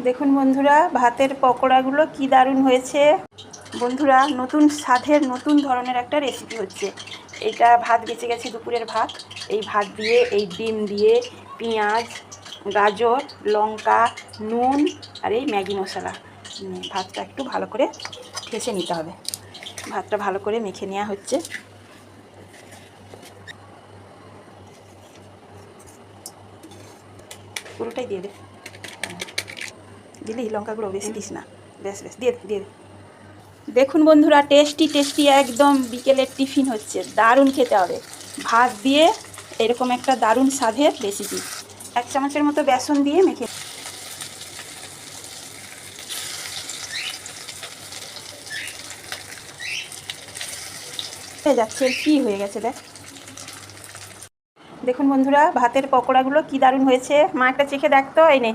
দেখুন বন্ধুরা, ভাতের পকোড়াগুলো কি দারুণ হয়েছে। বন্ধুরা, নতুন স্বাদের নতুন ধরনের একটা রেসিপি হচ্ছে। এটা ভাত বেঁচে গেছে, দুপুরের ভাত। এই ভাত দিয়ে, এই ডিম দিয়ে, পেঁয়াজ, গাজর, লঙ্কা, নুন আর এই ম্যাগি মশলা, ভাতটা একটু ভালো করে ঠেসে নিতে হবে। ভাতটা ভালো করে মেখে নেওয়া হচ্ছে। পুরোটাই দিয়ে দে। দিলি লঙ্কাগুলো বেশি দিস না। বেশ বেশ দিয়ে দিয়ে দে। দেখুন বন্ধুরা, টেস্টি টেস্টি একদম বিকেলের টিফিন হচ্ছে। দারুণ খেতে হবে। ভাত দিয়ে এরকম একটা দারুণ স্বাদের রেসিপি। 1 চামচের মতো বেসন দিয়ে মেখে যাচ্ছে। কি হয়ে গেছে দেখ। দেখুন বন্ধুরা, ভাতের পকোড়াগুলো কি দারুণ হয়েছে। মা একটা চেখে দেখ তো। এই নে।